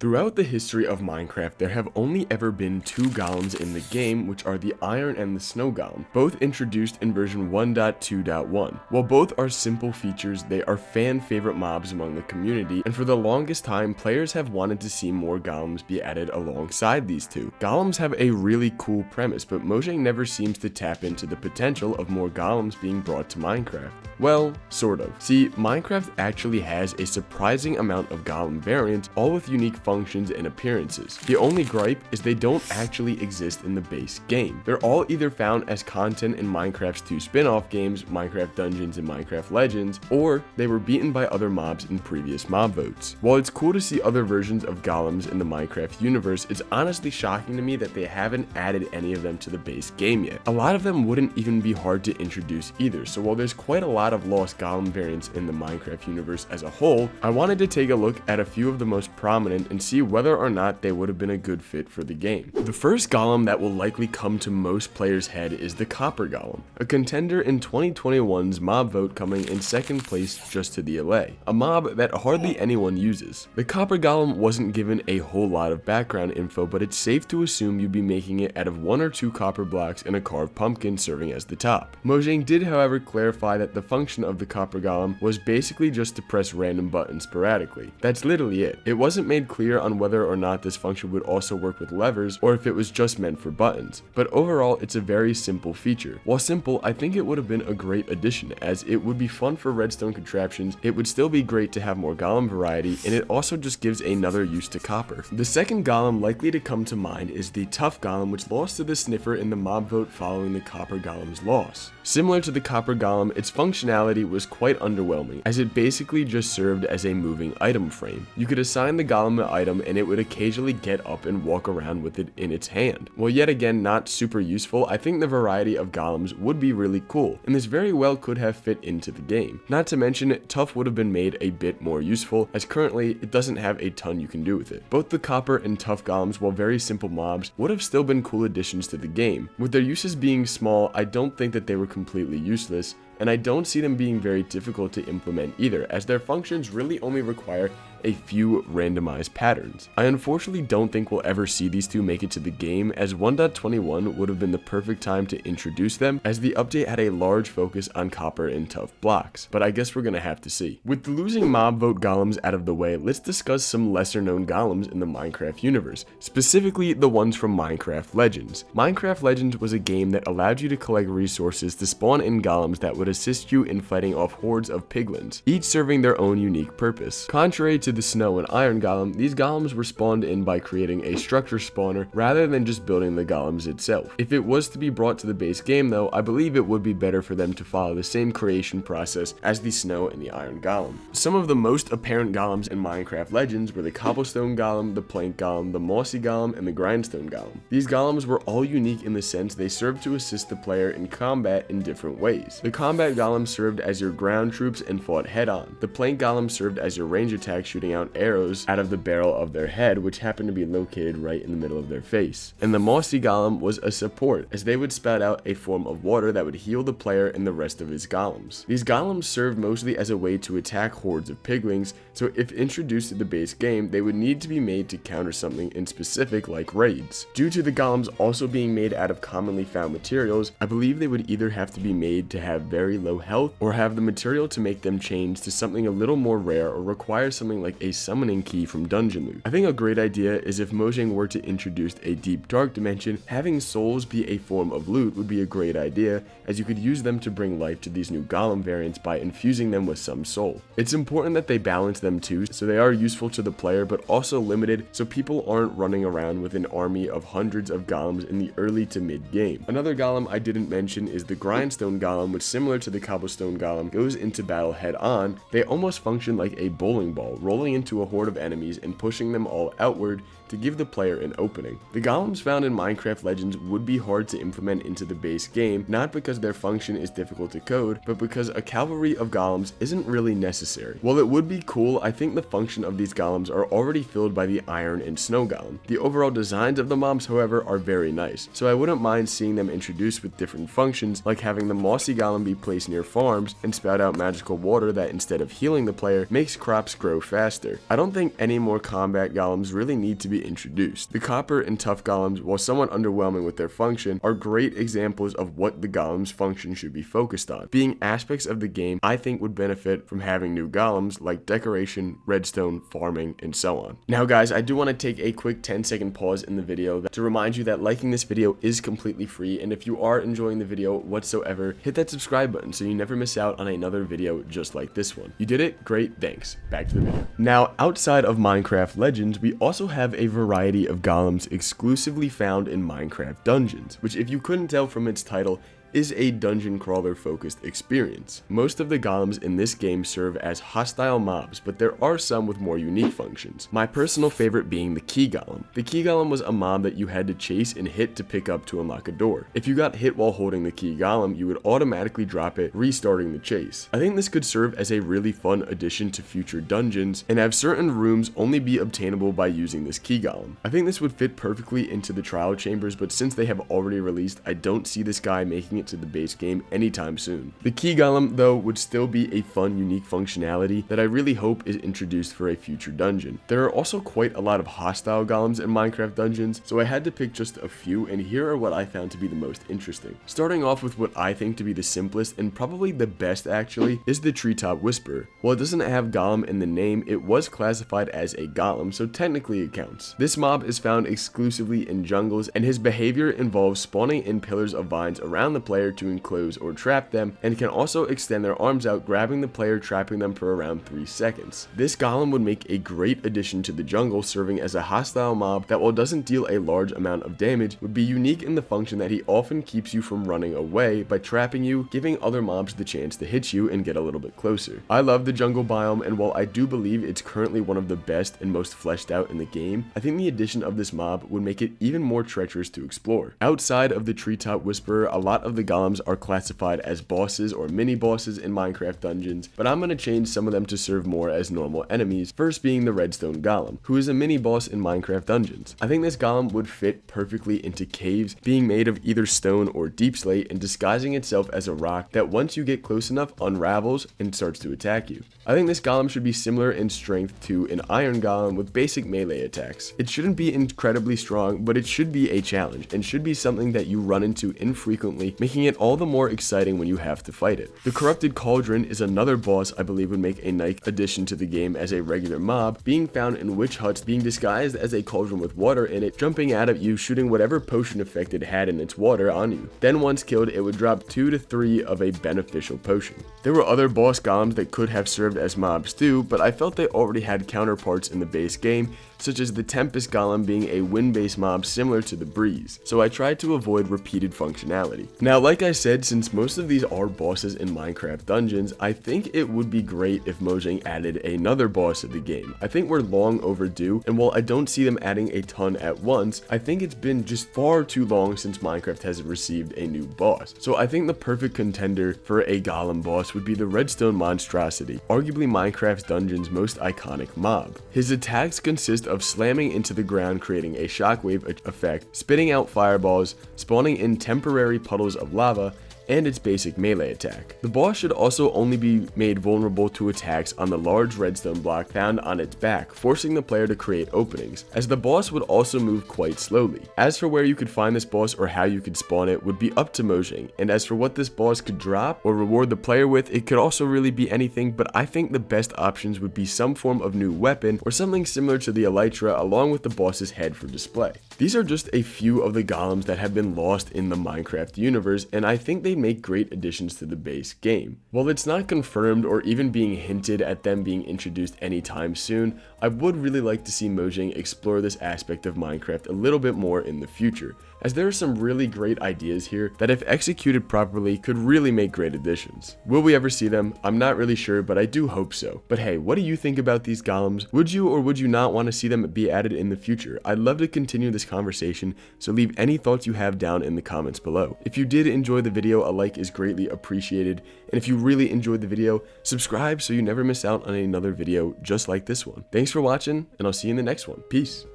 Throughout the history of Minecraft, there have only ever been two golems in the game, which are the iron and the snow golem, both introduced in version 1.2.1. While both are simple features, they are fan favorite mobs among the community, and for the longest time, players have wanted to see more golems be added alongside these two. Golems have a really cool premise, but Mojang never seems to tap into the potential of more golems being brought to Minecraft. Well, sort of. See, Minecraft actually has a surprising amount of golem variants, all with unique functions and appearances. The only gripe is they don't actually exist in the base game. They're all either found as content in Minecraft's two spin-off games, Minecraft Dungeons and Minecraft Legends, or they were beaten by other mobs in previous mob votes. While it's cool to see other versions of golems in the Minecraft universe, it's honestly shocking to me that they haven't added any of them to the base game yet. A lot of them wouldn't even be hard to introduce either, so while there's quite a lot of lost golem variants in the Minecraft universe as a whole, I wanted to take a look at a few of the most prominent and see whether or not they would have been a good fit for the game. The first golem that will likely come to most players' head is the copper golem, a contender in 2021's mob vote, coming in second place just to the LA, a mob that hardly anyone uses. The copper golem wasn't given a whole lot of background info, but it's safe to assume you'd be making it out of 1 or 2 copper blocks and a carved pumpkin serving as the top. Mojang did, however, clarify that the function of the copper golem was basically just to press random buttons sporadically. That's literally it. It wasn't made clear on whether or not this function would also work with levers or if it was just meant for buttons, but overall it's a very simple feature. While simple, I think it would have been a great addition, as it would be fun for redstone contraptions, it would still be great to have more golem variety, and it also just gives another use to copper. The second golem likely to come to mind is the tough golem, which lost to the sniffer in the mob vote following the copper golem's loss. Similar to the copper golem, its functionality was quite underwhelming, as it basically just served as a moving item frame. You could assign the golem an item and it would occasionally get up and walk around with it in its hand. While yet again not super useful, I think the variety of golems would be really cool, and this very well could have fit into the game. Not to mention, tough would have been made a bit more useful, as currently it doesn't have a ton you can do with it. Both the copper and tough golems, while very simple mobs, would have still been cool additions to the game. With their uses being small, I don't think that they were completely useless, and I don't see them being very difficult to implement either, as their functions really only require a few randomized patterns. I unfortunately don't think we'll ever see these two make it to the game, as 1.21 would have been the perfect time to introduce them, as the update had a large focus on copper and tough blocks, but I guess we're gonna have to see. With the losing mob vote golems out of the way, let's discuss some lesser known golems in the Minecraft universe, specifically the ones from Minecraft Legends. Minecraft Legends was a game that allowed you to collect resources to spawn in golems that would assist you in fighting off hordes of piglins, each serving their own unique purpose. Contrary to the snow and iron golem, these golems were spawned in by creating a structure spawner rather than just building the golems itself. If it was to be brought to the base game though, I believe it would be better for them to follow the same creation process as the snow and the iron golem. Some of the most apparent golems in Minecraft Legends were the cobblestone golem, the plank golem, the mossy golem, and the grindstone golem. These golems were all unique in the sense they served to assist the player in combat in different ways. The combat golem served as your ground troops and fought head on. The plank golem served as your range attack, shooting out arrows out of the barrel of their head, which happened to be located right in the middle of their face. And the mossy golem was a support, as they would spout out a form of water that would heal the player and the rest of his golems. These golems served mostly as a way to attack hordes of piglings, so if introduced to the base game, they would need to be made to counter something in specific like raids. Due to the golems also being made out of commonly found materials, I believe they would either have to be made to have very low health or have the material to make them change to something a little more rare or require something like a summoning key from dungeon loot. I think a great idea is if Mojang were to introduce a deep dark dimension, having souls be a form of loot would be a great idea, as you could use them to bring life to these new golem variants by infusing them with some soul. It's important that they balance them too, so they are useful to the player but also limited, so people aren't running around with an army of hundreds of golems in the early to mid game. Another golem I didn't mention is the grindstone golem, which, similar to the cobblestone golem, goes into battle head on. They almost function like a bowling ball, rolling into a horde of enemies and pushing them all outward to give the player an opening. The golems found in Minecraft Legends would be hard to implement into the base game, not because their function is difficult to code, but because a cavalry of golems isn't really necessary. While it would be cool, I think the function of these golems are already filled by the iron and snow golem. The overall designs of the mobs, however, are very nice, so I wouldn't mind seeing them introduced with different functions, like having the mossy golem be placed near farms and spout out magical water that, instead of healing the player, makes crops grow faster. I don't think any more combat golems really need to be introduced. The copper and tough golems, while somewhat underwhelming with their function, are great examples of what the golem's function should be focused on, being aspects of the game I think would benefit from having new golems like decoration, redstone, farming, and so on. Now guys, I do want to take a quick 10-second pause in the video to remind you that liking this video is completely free, and if you are enjoying the video whatsoever, hit that subscribe button so you never miss out on another video just like this one. You did it? Great, thanks. Back to the video. Now, outside of Minecraft Legends, we also have a variety of golems exclusively found in Minecraft Dungeons, which, if you couldn't tell from its title, is a dungeon crawler focused experience. Most of the golems in this game serve as hostile mobs, but there are some with more unique functions. My personal favorite being the key golem. The key golem was a mob that you had to chase and hit to pick up to unlock a door. If you got hit while holding the key golem, you would automatically drop it, restarting the chase. I think this could serve as a really fun addition to future dungeons and have certain rooms only be obtainable by using this key golem. I think this would fit perfectly into the trial chambers, but since they have already released, I don't see this guy making to the base game anytime soon. The key golem though would still be a fun, unique functionality that I really hope is introduced for a future dungeon. There are also quite a lot of hostile golems in Minecraft Dungeons, so I had to pick just a few, and here are what I found to be the most interesting. Starting off with what I think to be the simplest and probably the best actually is the Treetop Whisperer. While it doesn't have golem in the name, it was classified as a golem, so technically it counts. This mob is found exclusively in jungles, and his behavior involves spawning in pillars of vines around the player to enclose or trap them, and can also extend their arms out, grabbing the player, trapping them for around 3 seconds. This golem would make a great addition to the jungle, serving as a hostile mob that, while doesn't deal a large amount of damage, would be unique in the function that he often keeps you from running away by trapping you, giving other mobs the chance to hit you and get a little bit closer. I love the jungle biome, and while I do believe it's currently one of the best and most fleshed out in the game, I think the addition of this mob would make it even more treacherous to explore. Outside of the Treetop Whisperer, a lot of the golems are classified as bosses or mini bosses in Minecraft Dungeons, but I'm going to change some of them to serve more as normal enemies, first being the Redstone Golem, who is a mini boss in Minecraft Dungeons. I think this golem would fit perfectly into caves, being made of either stone or deep slate and disguising itself as a rock that, once you get close enough, unravels and starts to attack you. I think this golem should be similar in strength to an iron golem with basic melee attacks. It shouldn't be incredibly strong, but it should be a challenge and should be something that you run into infrequently, making it all the more exciting when you have to fight it. The Corrupted Cauldron is another boss I believe would make a nice addition to the game as a regular mob, being found in witch huts, being disguised as a cauldron with water in it, jumping out at you, shooting whatever potion effect it had in its water on you. Then once killed, it would drop 2 to 3 of a beneficial potion. There were other boss golems that could have served as mobs too, but I felt they already had counterparts in the base game, such as the Tempest Golem being a wind-based mob similar to the Breeze, so I tried to avoid repeated functionality. Now, like I said, since most of these are bosses in Minecraft Dungeons, I think it would be great if Mojang added another boss to the game. I think we're long overdue, and while I don't see them adding a ton at once, I think it's been just far too long since Minecraft has received a new boss. So I think the perfect contender for a Golem boss would be the Redstone Monstrosity, arguably Minecraft Dungeons' most iconic mob. His attacks consist of slamming into the ground, creating a shockwave effect, spitting out fireballs, spawning in temporary puddles of lava, and its basic melee attack. The boss should also only be made vulnerable to attacks on the large redstone block found on its back, forcing the player to create openings, as the boss would also move quite slowly. As for where you could find this boss or how you could spawn it would be up to Mojang, and as for what this boss could drop or reward the player with, it could also really be anything, but I think the best options would be some form of new weapon or something similar to the Elytra along with the boss's head for display. These are just a few of the golems that have been lost in the Minecraft universe, and I think they make great additions to the base game. While it's not confirmed or even being hinted at them being introduced anytime soon, I would really like to see Mojang explore this aspect of Minecraft a little bit more in the future, as there are some really great ideas here that, if executed properly, could really make great additions. Will we ever see them? I'm not really sure, but I do hope so. But hey, what do you think about these golems? Would you or would you not want to see them be added in the future? I'd love to continue this conversation, so leave any thoughts you have down in the comments below. If you did enjoy the video, a like is greatly appreciated, and if you really enjoyed the video, subscribe so you never miss out on another video just like this one. Thanks for watching, and I'll see you in the next one. Peace.